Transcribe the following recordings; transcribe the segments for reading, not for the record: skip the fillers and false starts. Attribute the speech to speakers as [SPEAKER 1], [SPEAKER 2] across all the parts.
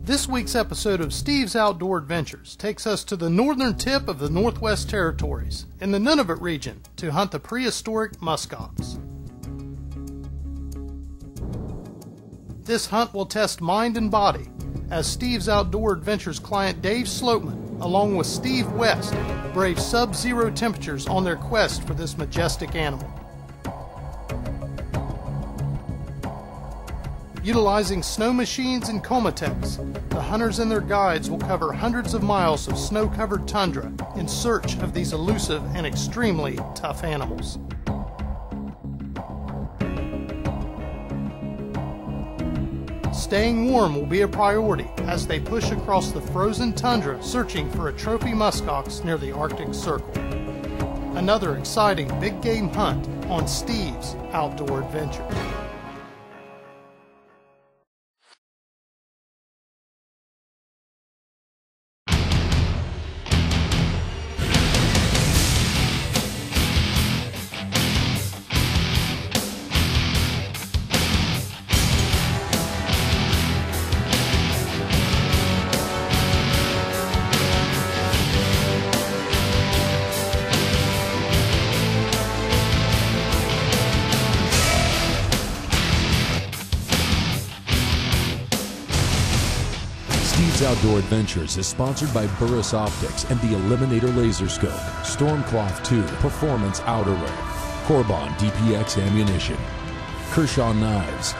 [SPEAKER 1] This week's episode of Steve's Outdoor Adventures takes us to the northern tip of the Northwest Territories, in the Nunavut region, to hunt the prehistoric muskox. This hunt will test mind and body, as Steve's Outdoor Adventures client Dave Sloatman, along with Steve West, brave sub-zero temperatures on their quest for this majestic animal. Utilizing snow machines and Comatex, the hunters and their guides will cover hundreds of miles of snow-covered tundra in search of these elusive and extremely tough animals. Staying warm will be a priority as they push across the frozen tundra searching for a trophy muskox near the Arctic Circle. Another exciting big game hunt on Steve's Outdoor Adventures.
[SPEAKER 2] Steve's Outdoor Adventures is sponsored by Burris Optics and the Eliminator Laser Scope, Stormcloth 2 Performance Outerwear, Corbon DPX Ammunition, Kershaw Knives,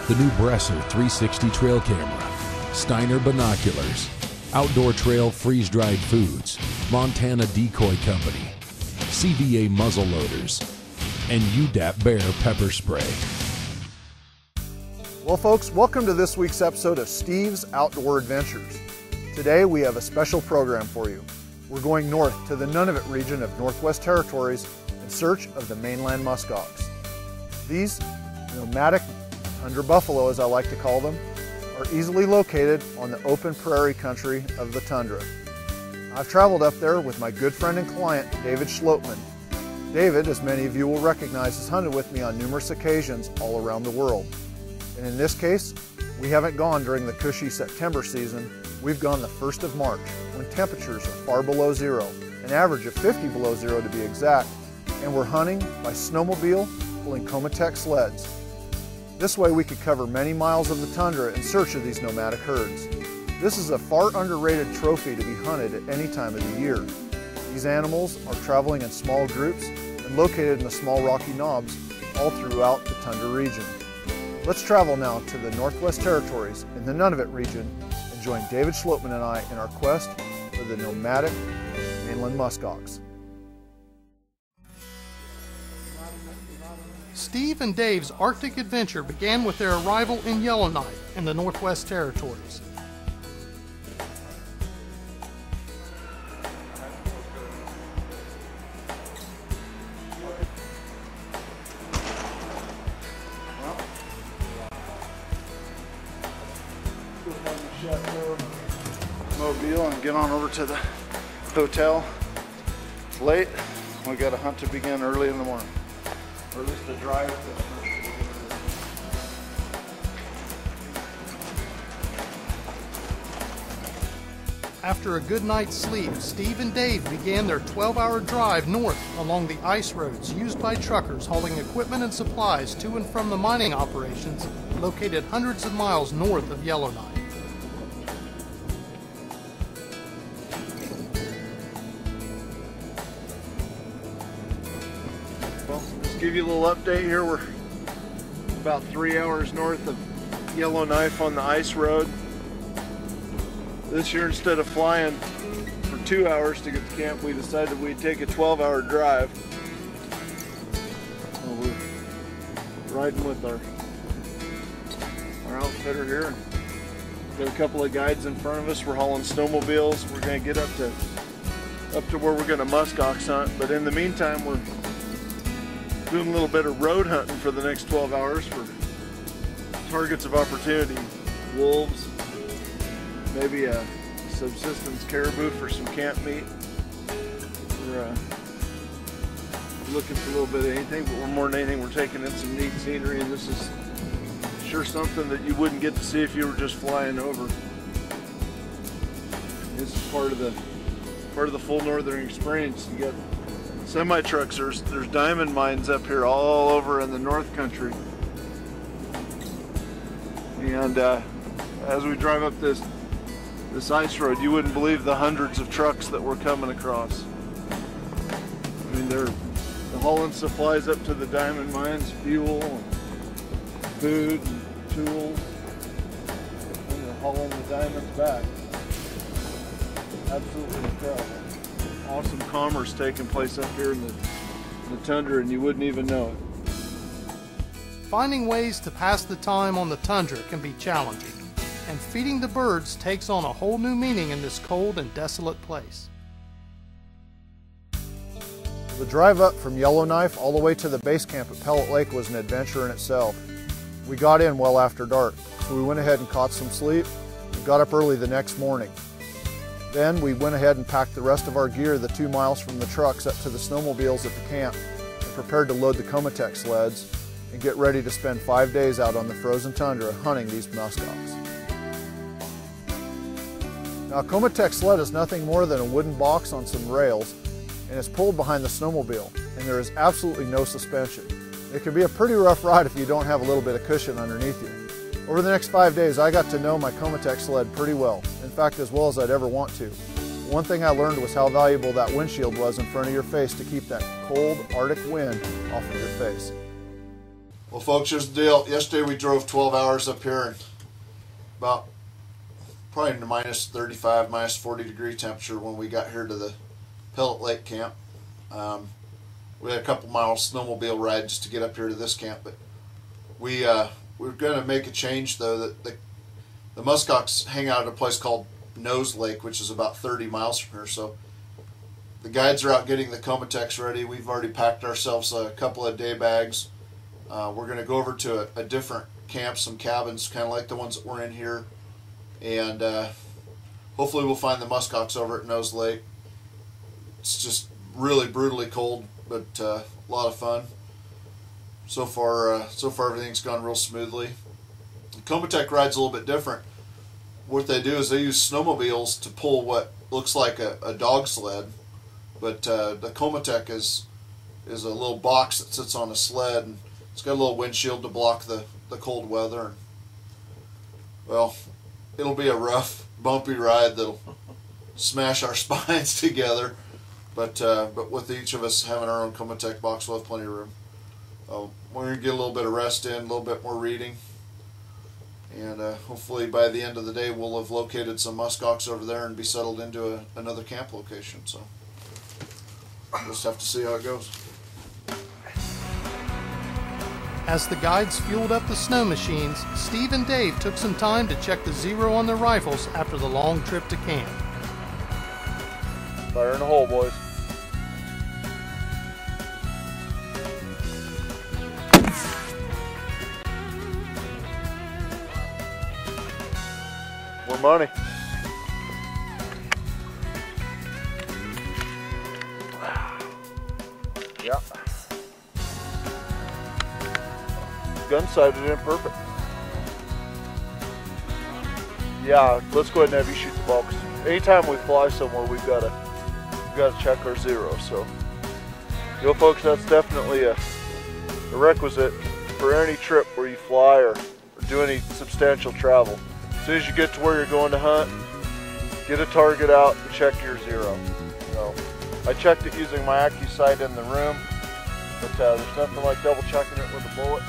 [SPEAKER 2] the new Bresser 360 Trail Camera, Steiner Binoculars, Outdoor Trail Freeze-Dried Foods, Montana Decoy Company, CVA Muzzle Loaders, and UDAP Bear Pepper Spray.
[SPEAKER 3] Well folks, welcome to this week's episode of Steve's Outdoor Adventures. Today we have a special program for you. We're going north to the Nunavut region of Northwest Territories in search of the mainland muskox. These nomadic tundra buffalo, as I like to call them, are easily located on the open prairie country of the tundra. I've traveled up there with my good friend and client, David Sloatman. David, as many of you will recognize, has hunted with me on numerous occasions all around the world. And in this case, we haven't gone during the cushy September season. We've gone the 1st of March, when temperatures are far below zero, an average of 50 below zero to be exact, and we're hunting by snowmobile, pulling Comatex sleds. This way we could cover many miles of the tundra in search of these nomadic herds. This is a far underrated trophy to be hunted at any time of the year. These animals are traveling in small groups and located in the small rocky knobs all throughout the tundra region. Let's travel now to the Northwest Territories in the Nunavut region and join David Sloatman and I in our quest for the nomadic mainland muskox.
[SPEAKER 1] Steve and Dave's Arctic adventure began with their arrival in Yellowknife in the Northwest Territories.
[SPEAKER 4] Mobile and get on over to the hotel. It's late. We got a hunt to begin early in the morning, or at least a drive.
[SPEAKER 1] After a good night's sleep, Steve and Dave began their 12-hour drive north along the ice roads used by truckers hauling equipment and supplies to and from the mining operations located hundreds of miles north of Yellowknife.
[SPEAKER 4] Well, just give you a little update here. We're about 3 hours north of Yellowknife on the ice road. This year, instead of flying for 2 hours to get to camp, we decided we'd take a 12-hour drive. So we're riding with our outfitter here. Got a couple of guides in front of us. We're hauling snowmobiles. We're going to get up to where we're going to muskox hunt. But in the meantime, we're doing a little bit of road hunting for the next 12 hours for targets of opportunity. Wolves, maybe a subsistence caribou for some camp meat. We're looking for a little bit of anything, but more than anything, we're taking in some neat scenery, and this is sure something that you wouldn't get to see if you were just flying over. This is part of the full northern experience. You got semi trucks. There's diamond mines up here all over in the North Country. And as we drive up this ice road, you wouldn't believe the hundreds of trucks that we're coming across. I mean, they're hauling supplies up to the diamond mines, fuel, and food, and tools, and they're hauling the diamonds back. Absolutely incredible. Awesome commerce taking place up here in the tundra, and you wouldn't even know it.
[SPEAKER 1] Finding ways to pass the time on the tundra can be challenging, and feeding the birds takes on a whole new meaning in this cold and desolate place.
[SPEAKER 3] The drive up from Yellowknife all the way to the base camp at Pellet Lake was an adventure in itself. We got in well after dark, so we went ahead and caught some sleep and got up early the next morning. Then we went ahead and packed the rest of our gear the 2 miles from the trucks up to the snowmobiles at the camp and prepared to load the Comatech sleds and get ready to spend 5 days out on the frozen tundra hunting these muskox. Now, a Comatech sled is nothing more than a wooden box on some rails, and it's pulled behind the snowmobile, and there is absolutely no suspension. It can be a pretty rough ride if you don't have a little bit of cushion underneath you. Over the next 5 days, I got to know my Comatech sled pretty well. In fact, as well as I'd ever want to. One thing I learned was how valuable that windshield was in front of your face to keep that cold Arctic wind off of your face.
[SPEAKER 5] Well, folks, here's the deal. Yesterday we drove 12 hours up here and about probably in the minus 35, minus 40 degree temperature when we got here to the Pellet Lake camp. We had a couple miles snowmobile ride just to get up here to this camp, but we're going to make a change though. That the muskox hang out at a place called Nose Lake, which is about 30 miles from here. So the guides are out getting the Comatechs ready. We've already packed ourselves a couple of day bags. We're going to go over to a different camp, some cabins, kind of like the ones that we're in here, and hopefully we'll find the muskox over at Nose Lake. It's just really brutally cold, but a lot of fun. So far everything's gone real smoothly. The Comatech ride's a little bit different. What they do is they use snowmobiles to pull what looks like a dog sled, but the Comatech is a little box that sits on a sled, and it's got a little windshield to block the cold weather. And, well, it'll be a rough, bumpy ride that'll smash our spines together. But with each of us having our own Comatech box, we'll have plenty of room. We're going to get a little bit of rest in, a little bit more reading, and hopefully by the end of the day we'll have located some muskox over there and be settled into another camp location. So we'll just have to see how it goes.
[SPEAKER 1] As the guides fueled up the snow machines, Steve and Dave took some time to check the zero on their rifles after the long trip to camp.
[SPEAKER 4] Fire in the hole, boys. More money. Yeah. Gun sighted in perfect. Yeah, let's go ahead and have you shoot the ball. Anytime we fly somewhere, we've got to check our zero. So, you know, folks, that's definitely a requisite for any trip where you fly or do any substantial travel. As soon as you get to where you're going to hunt, get a target out and check your zero. So, I checked it using my AccuSight in the room, but there's nothing like double checking it with a bullet.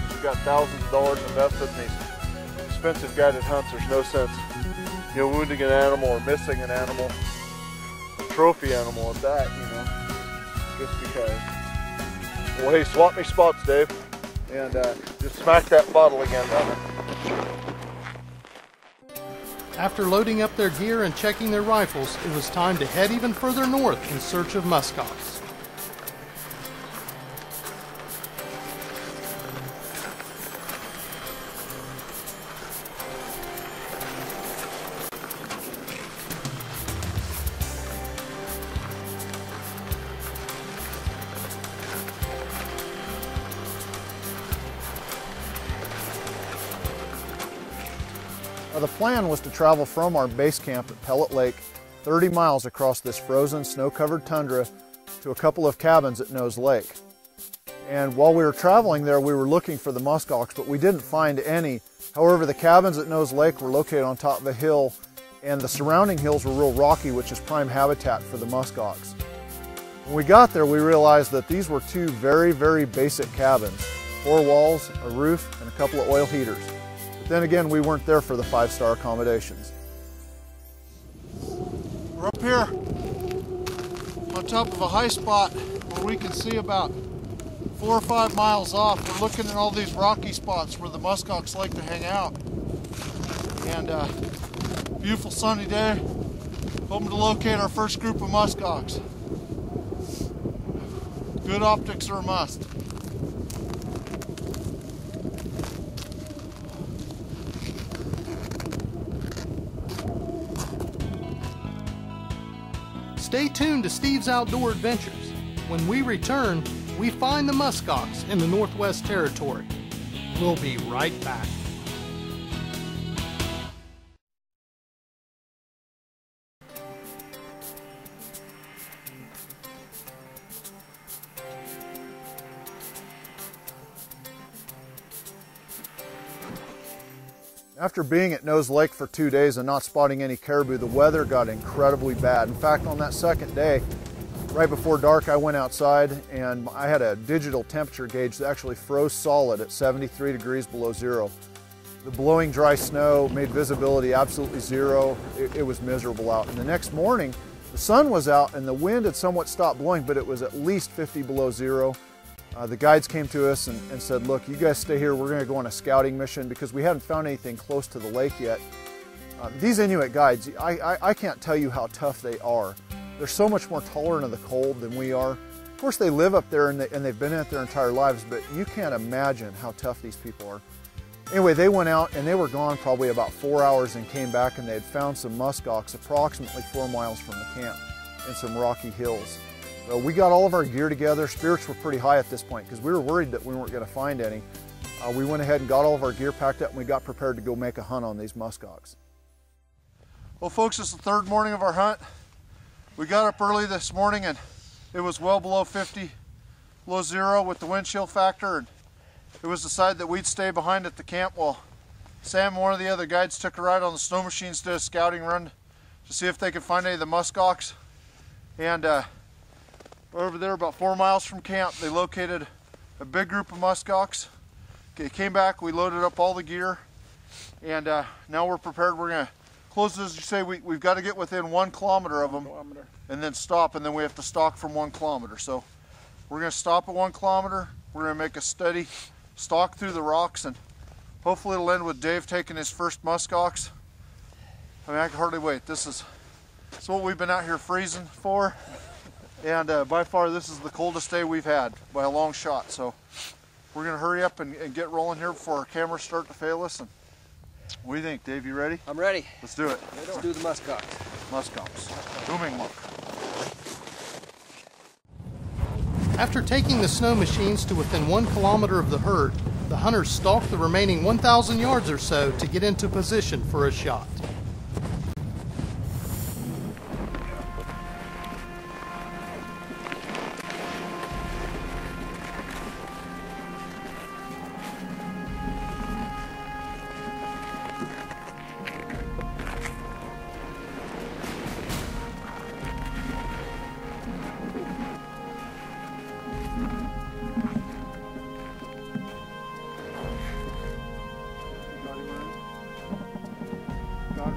[SPEAKER 4] We've got thousands of dollars invested in these expensive guided hunts. There's no sense, you know, wounding an animal or missing an animal, a trophy animal at that, you know, just because. Well, hey, swap me spots, Dave, and just smack that bottle again down there.
[SPEAKER 1] After loading up their gear and checking their rifles, it was time to head even further north in search of muskox.
[SPEAKER 3] Now, the plan was to travel from our base camp at Pellet Lake 30 miles across this frozen, snow-covered tundra to a couple of cabins at Nose Lake. And while we were traveling there, we were looking for the muskox, but we didn't find any. However, the cabins at Nose Lake were located on top of a hill, and the surrounding hills were real rocky, which is prime habitat for the muskox. When we got there, we realized that these were two very, very basic cabins. 4 walls, a roof, and a couple of oil heaters. But then again, we weren't there for the 5-star accommodations.
[SPEAKER 4] We're up here on top of a high spot where we can see about 4 or 5 miles off. We're looking at all these rocky spots where the muskox like to hang out. And beautiful sunny day, hoping to locate our first group of muskox. Good optics are a must.
[SPEAKER 1] Stay tuned to Steve's Outdoor Adventures. When we return, we find the muskox in the Northwest Territory. We'll be right back.
[SPEAKER 3] After being at Nose Lake for 2 days and not spotting any caribou, the weather got incredibly bad. In fact, on that second day, right before dark, I went outside and I had a digital temperature gauge that actually froze solid at 73 degrees below zero. The blowing dry snow made visibility absolutely zero. It was miserable out. And the next morning, the sun was out and the wind had somewhat stopped blowing, but it was at least 50 below zero. The guides came to us and said, look, you guys stay here. We're going to go on a scouting mission because we hadn't found anything close to the lake yet. These Inuit guides, I can't tell you how tough they are. They're so much more tolerant of the cold than we are. Of course, they live up there and they've been in it their entire lives, but you can't imagine how tough these people are. Anyway, they went out and they were gone probably about 4 hours and came back, and they had found some muskox approximately 4 miles from the camp in some rocky hills. So we got all of our gear together. Spirits were pretty high at this point because we were worried that we weren't going to find any. We went ahead and got all of our gear packed up and we got prepared to go make a hunt on these muskox.
[SPEAKER 4] Well, folks, it's the third morning of our hunt. We got up early this morning and it was well below 50, below zero with the wind chill factor, and it was decided that we'd stay behind at the camp while Sam and one of the other guides took a ride on the snow machines, did a scouting run to see if they could find any of the muskox. And over there about 4 miles from camp, they located a big group of muskox. Okay, came back, we loaded up all the gear, and now we're prepared. We're going to close this, as you say, we've got to get within 1 kilometer of them and then stop, and then we have to stalk from 1 kilometer. So we're going to stop at 1 kilometer. We're going to make a steady stalk through the rocks, and hopefully it'll end with Dave taking his first muskox. I mean, I can hardly wait. This is what we've been out here freezing for. And by far, this is the coldest day we've had by a long shot. So we're going to hurry up and get rolling here before our cameras start to fail us. And what do you think, Dave? You ready?
[SPEAKER 6] I'm ready.
[SPEAKER 4] Let's do it.
[SPEAKER 6] Let's do the muskox.
[SPEAKER 4] Muskox. Booming look.
[SPEAKER 1] After taking the snow machines to within 1 kilometer of the herd, the hunters stalked the remaining 1,000 yards or so to get into position for a shot.
[SPEAKER 4] Got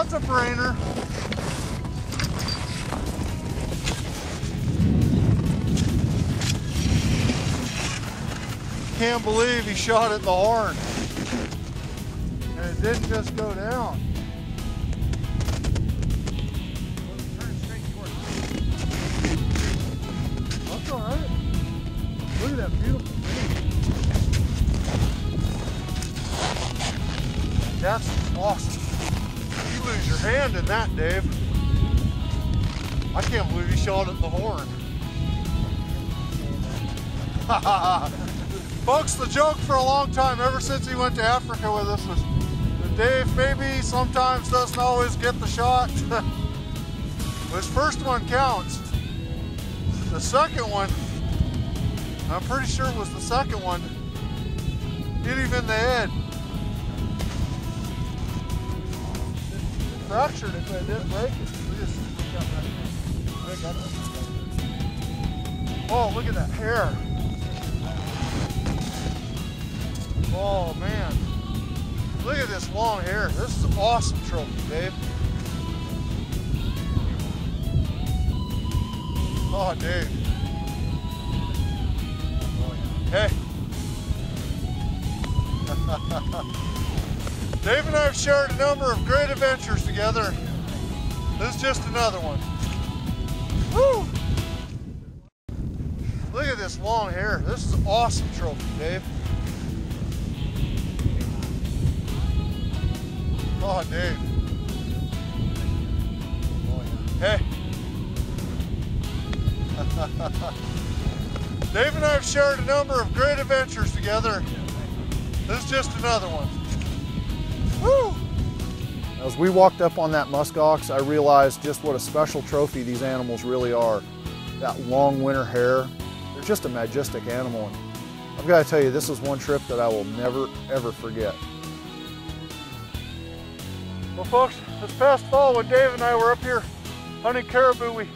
[SPEAKER 4] That's a brainer. Can't believe he shot at the horn. And it didn't just go down. That's all right. Look at that beautiful thing. That's awesome. You lose your hand in that, Dave. I can't believe he shot at the horn. Folks, the joke for a long time, ever since he went to Africa with us, was that Dave maybe sometimes doesn't always get the shot. His first one counts. The second one, I'm pretty sure it was the second one, hit him in the head. It fractured it, but it didn't break it. Oh, look at that hair. Oh man, look at this long hair. This is an awesome trophy, Dave. Oh, Dave. Oh, yeah. Hey. Dave and I have shared a number of great adventures together. This is just another one. Woo! Look at this long hair. This is an awesome trophy, Dave. Oh, Dave. Oh, yeah. Hey. Dave and I have shared a number of great adventures together. This is just another one. Woo!
[SPEAKER 3] As we walked up on that muskox, I realized just what a special trophy these animals really are. That long winter hair, they're just a majestic animal. And I've got to tell you, this is one trip that I will never, ever forget.
[SPEAKER 4] Well, folks, this past fall when Dave and I were up here hunting caribou, we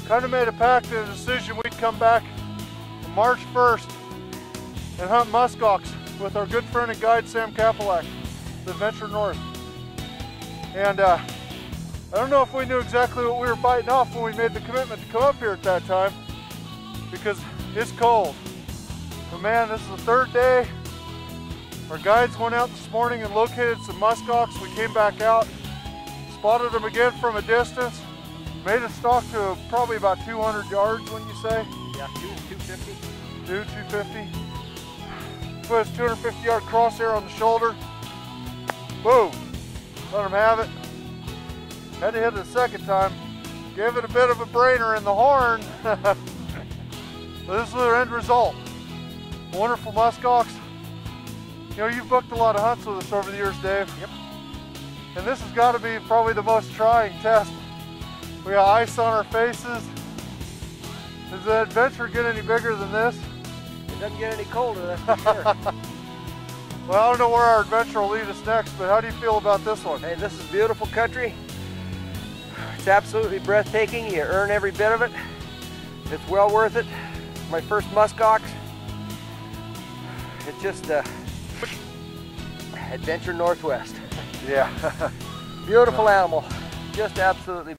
[SPEAKER 4] kind of made a pact and a decision we'd come back on March 1st and hunt muskox with our good friend and guide Sam Kapelak, the Adventure North. And I don't know if we knew exactly what we were biting off when we made the commitment to come up here at that time, because it's cold. But man, this is the third day. Our guides went out this morning and located some muskox. We came back out, spotted them again from a distance, made a stalk to probably about 200 yards, wouldn't you say?
[SPEAKER 6] Yeah, 250.
[SPEAKER 4] 250. Put his 250-yard crosshair on the shoulder. Boom. Let him have it. Had to hit it a second time. Gave it a bit of a brainer in the horn. But this is the end result. Wonderful muskox. You know, you've booked a lot of hunts with us over the years, Dave.
[SPEAKER 6] Yep.
[SPEAKER 4] And this has got to be probably the most trying test. We got ice on our faces. Does the adventure get any bigger than this?
[SPEAKER 6] It doesn't get any colder, that's for sure.
[SPEAKER 4] Well, I don't know where our adventure will lead us next, but how do you feel about this one?
[SPEAKER 6] Hey, this is beautiful country. It's absolutely breathtaking. You earn every bit of it. It's well worth it. My first muskox. It's just Adventure Northwest.
[SPEAKER 4] Yeah.
[SPEAKER 6] Beautiful animal. Just absolutely